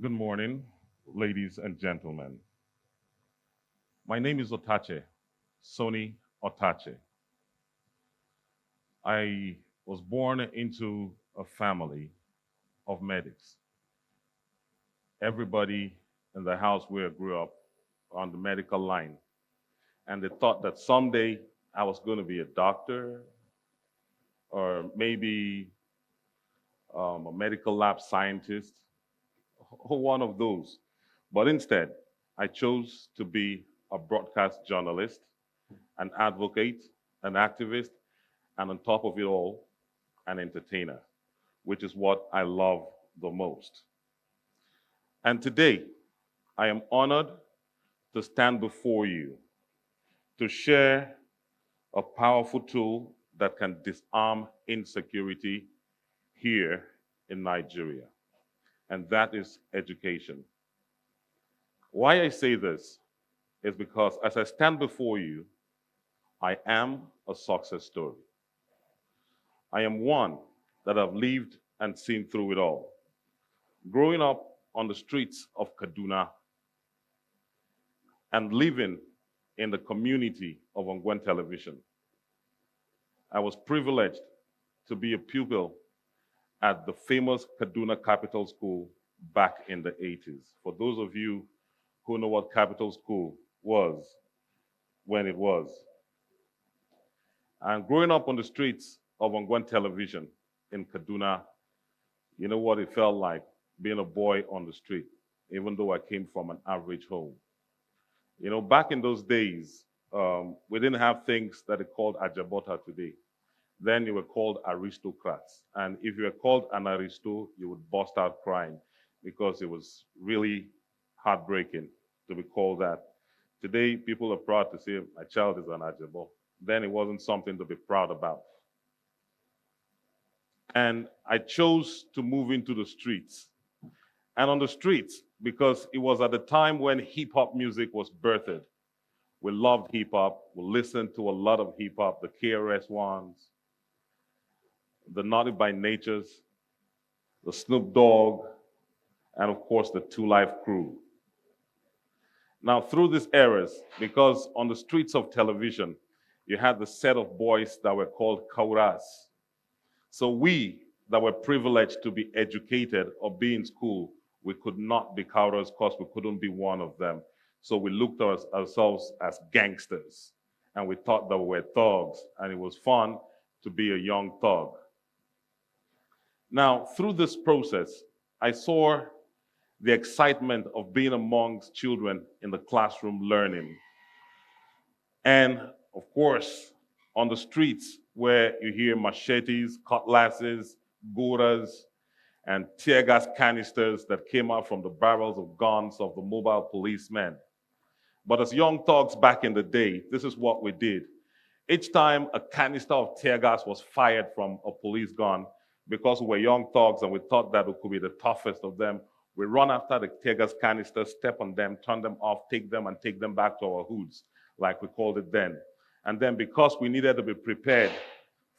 Good morning, ladies and gentlemen. My name is Otache, Sony Otache. I was born into a family of medics. Everybody in the house where I grew up on the medical line. And they thought that someday I was going to be a doctor or maybe a medical lab scientist or one of those. But instead, I chose to be a broadcast journalist, an advocate, an activist, and on top of it all, an entertainer, which is what I love the most. And today, I am honored to stand before you to share a powerful tool that can disarm insecurity here in Nigeria, and that is education. Why I say this is because as I stand before you, I am a success story. I am one that have lived and seen through it all. Growing up on the streets of Kaduna and living in the community of Ongwen Television, I was privileged to be a pupil at the famous Kaduna Capital School back in the 80s. For those of you who know what Capital School was when it was. And growing up on the streets of Ongwen Television in Kaduna, you know what it felt like being a boy on the street, even though I came from an average home. You know, back in those days, we didn't have things that are called ajabota today. Then you were called aristocrats. And if you were called an aristo, you would burst out crying because it was really heartbreaking to be called that. Today, people are proud to say, my child is an ajabo. Then it wasn't something to be proud about. And I chose to move into the streets. And on the streets, because it was at the time when hip hop music was birthed. We loved hip hop. We listened to a lot of hip hop, the KRS ones, the Naughty by Natures, the Snoop Dogg, and of course the Two Life Crew. Now, through these eras, because on the streets of television, you had the set of boys that were called kauras. So we that were privileged to be educated or be in school, we could not be kauras because we couldn't be one of them. So we looked at ourselves as gangsters, and we thought that we were thugs, and it was fun to be a young thug. Now, through this process, I saw the excitement of being amongst children in the classroom learning. And of course, on the streets where you hear machetes, cutlasses, goras, and tear gas canisters that came out from the barrels of guns of the mobile policemen. But as young thugs back in the day, this is what we did. Each time a canister of tear gas was fired from a police gun, because we were young thugs and we thought that we could be the toughest of them, we run after the tear gas canisters, step on them, turn them off, take them and take them back to our hoods, like we called it then. And then because we needed to be prepared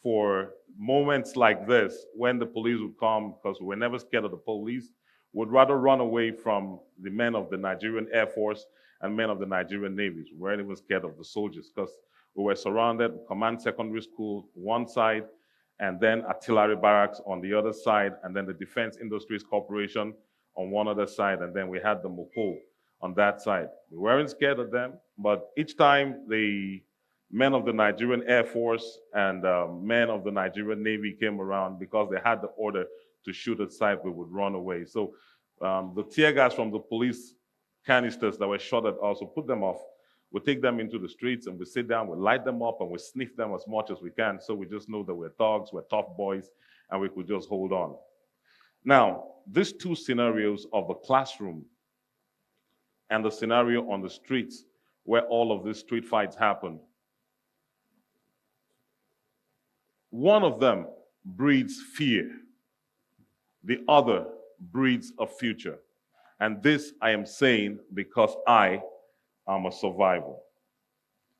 for moments like this, when the police would come, because we were never scared of the police, would rather run away from the men of the Nigerian Air Force and men of the Nigerian Navy. We weren't even scared of the soldiers because we were surrounded, Command Secondary School one side, and then artillery barracks on the other side, and then the Defense Industries Corporation on one other side, and then we had the Mopo on that side. We weren't scared of them, but each time the men of the Nigerian Air Force and men of the Nigerian Navy came around, because they had the order to shoot at sight, we would run away. So the tear gas from the police canisters that were shot at us, we put them off. We take them into the streets and we sit down, we light them up and we sniff them as much as we can. So we just know that we're thugs, we're tough boys, and we could just hold on. Now, these two scenarios of the classroom and the scenario on the streets where all of these street fights happen, one of them breeds fear. The other breeds a future. And this I am saying because I am a survivor.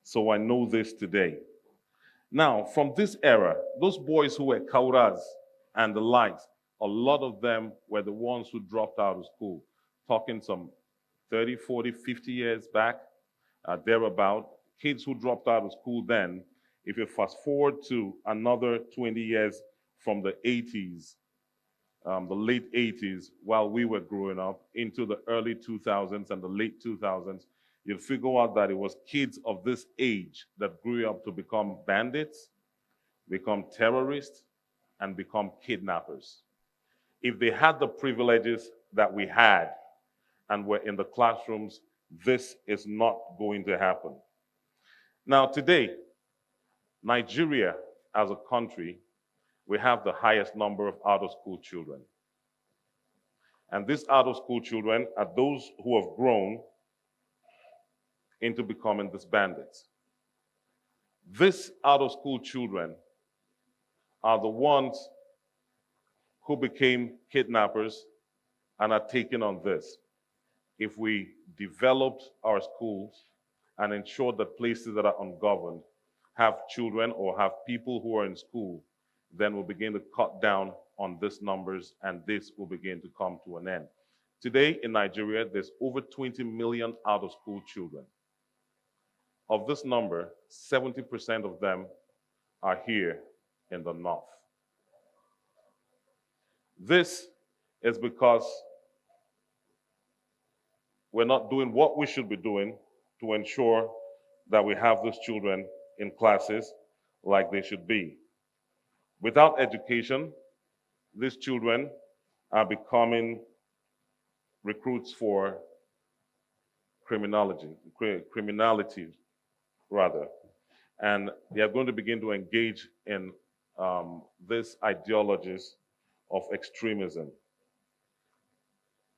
So I know this today. Now, from this era, those boys who were kauras and the likes, a lot of them were the ones who dropped out of school. talking some 30, 40, 50 years back, thereabout, kids who dropped out of school then, if you fast forward to another 20 years from the 80s, the late 80s, while we were growing up, into the early 2000s and the late 2000s, you'll figure out that it was kids of this age that grew up to become bandits, become terrorists, and become kidnappers. If they had the privileges that we had and were in the classrooms, this is not going to happen. Now, today, Nigeria as a country, we have the highest number of out-of-school children. And these out-of-school children are those who have grown into becoming these bandits. These out-of-school children are the ones who became kidnappers and are taking on this. If we developed our schools and ensured that places that are ungoverned have children or have people who are in school, then we'll begin to cut down on these numbers and this will begin to come to an end. Today in Nigeria, there's over 20 million out-of-school children. Of this number, 70% of them are here in the north. This is because we're not doing what we should be doing to ensure that we have those children in classes like they should be. Without education, these children are becoming recruits for criminality rather. And they are going to begin to engage in these ideologies of extremism.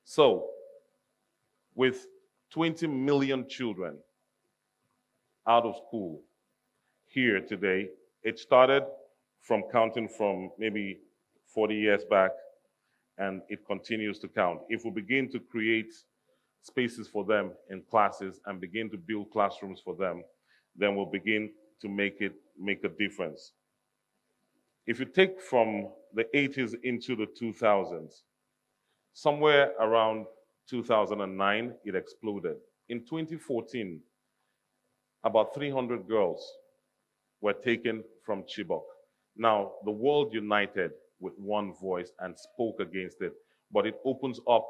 So, with 20 million children out of school here today, it started from counting from maybe 40 years back, and it continues to count. If we begin to create spaces for them in classes and begin to build classrooms for them, then we'll begin to make a difference. If you take from the 80s into the 2000s, somewhere around 2009, it exploded. In 2014, about 300 girls were taken from Chibok. Now, the world united with one voice and spoke against it, but it opens up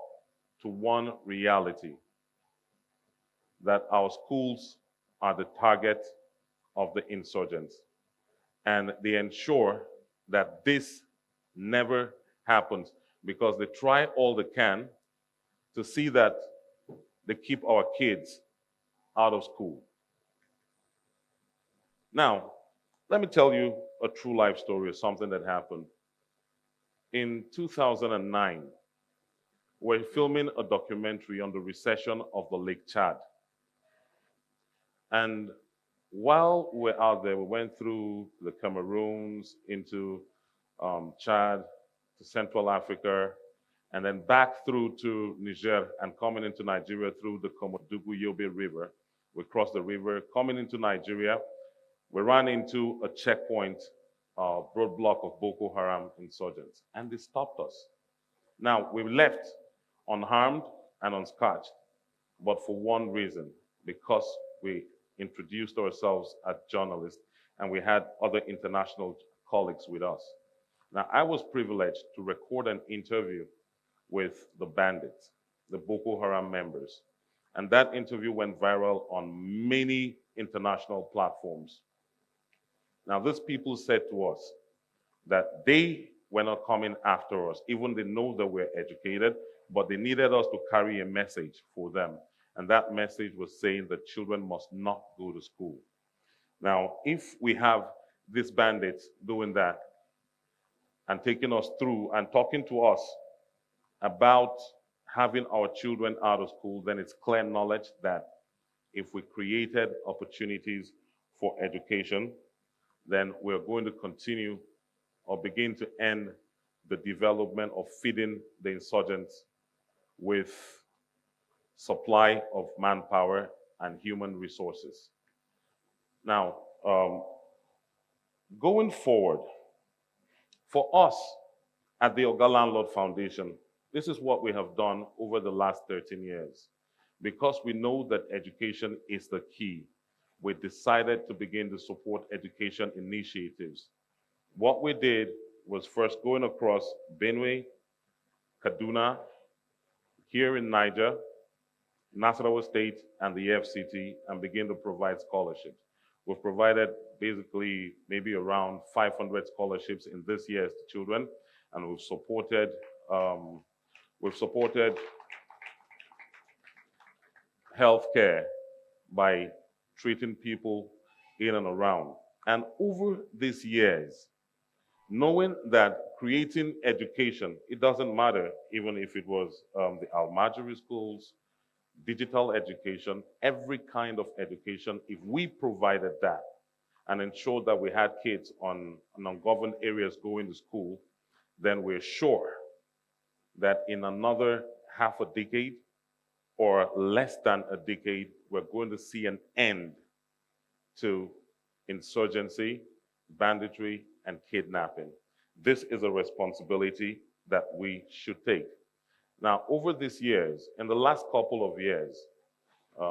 to one reality, that our schools are the target of the insurgents. And they ensure that this never happens because they try all they can to see that they keep our kids out of school. Now, let me tell you a true life story of something that happened. In 2009, we're filming a documentary on the recession of the Lake Chad. And while we're out there, we went through the Cameroons, into Chad, to Central Africa, and then back through to Niger and coming into Nigeria through the Komodugu-Yobe River. We crossed the river, coming into Nigeria. We ran into a checkpoint roadblock of Boko Haram insurgents, and they stopped us. Now, we left unharmed and unscathed, but for one reason, because we introduced ourselves as journalists and we had other international colleagues with us. Now, I was privileged to record an interview with the bandits, the Boko Haram members, and that interview went viral on many international platforms. Now, these people said to us that they were not coming after us, even they know that we're educated, but they needed us to carry a message for them. And that message was saying that children must not go to school. Now, if we have these bandits doing that and taking us through and talking to us about having our children out of school, then it's clear knowledge that if we created opportunities for education, then we're going to continue or begin to end the development of feeding the insurgents with supply of manpower and human resources. Now, going forward, for us at the Oga Landlord Foundation, This is what we have done over the last 13 years. Because we know that education is the key, we decided to begin to support education initiatives. What we did was first going across Benue, Kaduna, here in Niger, Nasarawa State, and the FCT, and begin to provide scholarships. We've provided basically maybe around 500 scholarships in this year to children, and we've supported healthcare by treating people in and around. And over these years, knowing that creating education, it doesn't matter even if it was the Almajiri schools, digital education, every kind of education, if we provided that and ensured that we had kids on ungoverned areas going to school, then we're sure that in another half a decade or less than a decade, we're going to see an end to insurgency, banditry, and kidnapping. This is a responsibility that we should take. Now, over these years, in the last couple of years,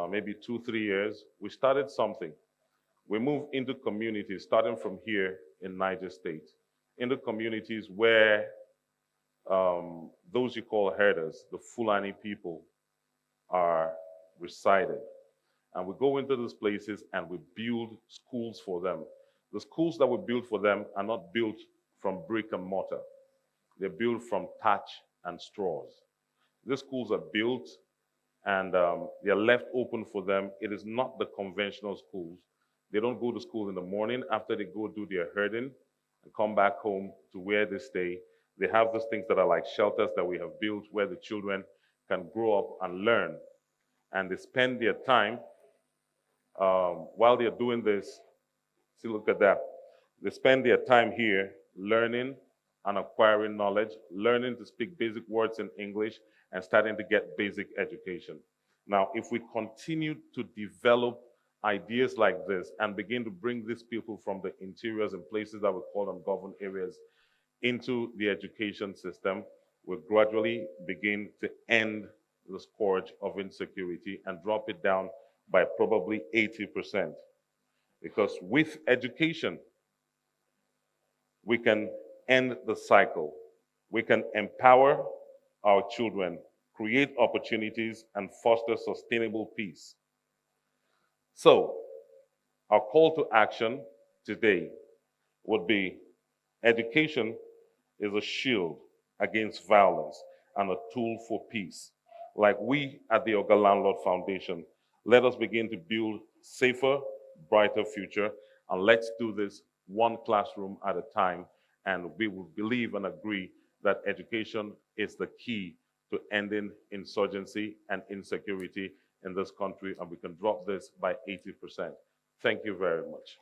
maybe 2-3 years, we started something. We moved into communities, starting from here in Niger State, into communities where those you call herders, the Fulani people, are resided. And we go into those places and we build schools for them. The schools that we build for them are not built from brick and mortar. They're built from thatch and straws. These schools are built and they're left open for them. It is not the conventional schools. They don't go to school in the morning after they go do their herding and come back home to where they stay. They have those things that are like shelters that we have built where the children can grow up and learn. And they spend their time, while they're doing this, see, look at that. They spend their time here learning and acquiring knowledge, learning to speak basic words in English, and starting to get basic education. Now, if we continue to develop ideas like this and begin to bring these people from the interiors and places that we call them governed areas into the education system, we'll gradually begin to end the scourge of insecurity and drop it down by probably 80%. Because with education, we can end the cycle. We can empower our children, create opportunities, and foster sustainable peace. So, our call to action today would be: education is a shield against violence and a tool for peace. Like we at the Oga Landlord Foundation, let us begin to build safer, brighter future, and let's do this one classroom at a time. And we will believe and agree that education is the key to ending insurgency and insecurity in this country, and we can drop this by 80%. Thank you very much.